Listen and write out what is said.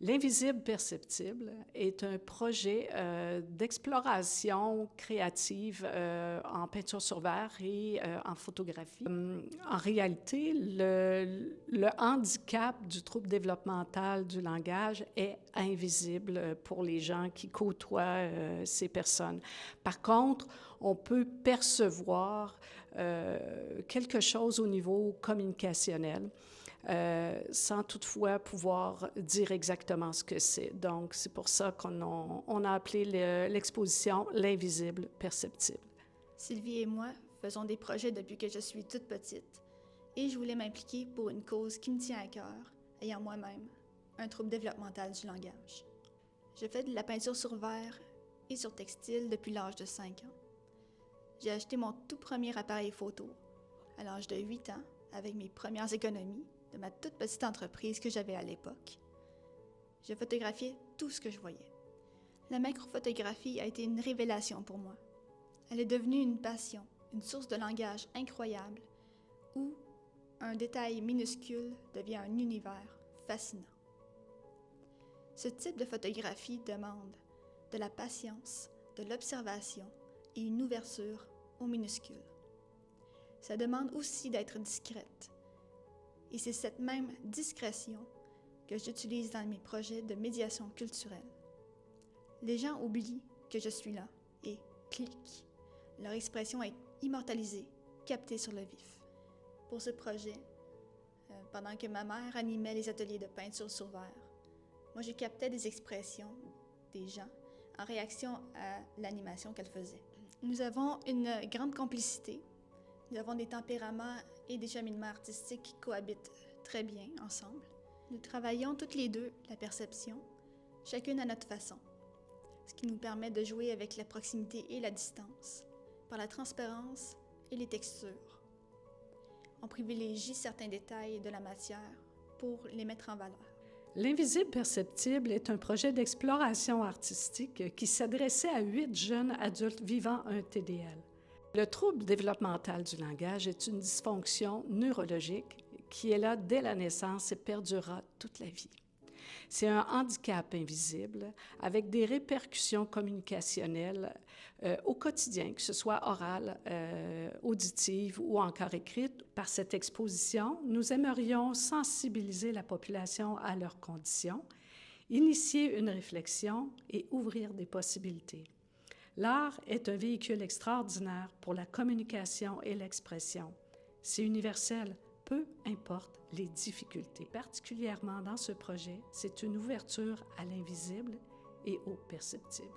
L'invisible perceptible est un projet d'exploration créative en peinture sur verre et en photographie. En réalité, le handicap du trouble développemental du langage est invisible pour les gens qui côtoient ces personnes. Par contre, on peut percevoir quelque chose au niveau communicationnel. Sans toutefois pouvoir dire exactement ce que c'est. Donc, c'est pour ça qu'on a appelé l'exposition « L'invisible perceptible ». Sylvie et moi faisons des projets depuis que je suis toute petite et je voulais m'impliquer pour une cause qui me tient à cœur, ayant moi-même un trouble développemental du langage. Je fais de la peinture sur verre et sur textile depuis l'âge de 5 ans. J'ai acheté mon tout premier appareil photo à l'âge de 8 ans avec mes premières économies de ma toute petite entreprise que j'avais à l'époque. Je photographiais tout ce que je voyais. La macrophotographie a été une révélation pour moi. Elle est devenue une passion, une source de langage incroyable, où un détail minuscule devient un univers fascinant. Ce type de photographie demande de la patience, de l'observation et une ouverture aux minuscules. Ça demande aussi d'être discrète. Et c'est cette même discrétion que j'utilise dans mes projets de médiation culturelle. Les gens oublient que je suis là et clic. Leur expression est immortalisée, captée sur le vif. Pour ce projet, pendant que ma mère animait les ateliers de peinture sur verre, moi je captais des expressions des gens en réaction à l'animation qu'elle faisait. Nous avons une grande complicité. Nous avons des tempéraments et des cheminements artistiques qui cohabitent très bien ensemble. Nous travaillons toutes les deux la perception, chacune à notre façon, ce qui nous permet de jouer avec la proximité et la distance, par la transparence et les textures. On privilégie certains détails de la matière pour les mettre en valeur. L'invisible perceptible est un projet d'exploration artistique qui s'adressait à 8 jeunes adultes vivant un TDL. Le trouble développemental du langage est une dysfonction neurologique qui est là dès la naissance et perdurera toute la vie. C'est un handicap invisible avec des répercussions communicationnelles au quotidien, que ce soit orale, auditive ou encore écrite. Par cette exposition, nous aimerions sensibiliser la population à leurs conditions, initier une réflexion et ouvrir des possibilités. L'art est un véhicule extraordinaire pour la communication et l'expression. C'est universel, peu importe les difficultés. Particulièrement dans ce projet, c'est une ouverture à l'invisible et au perceptible.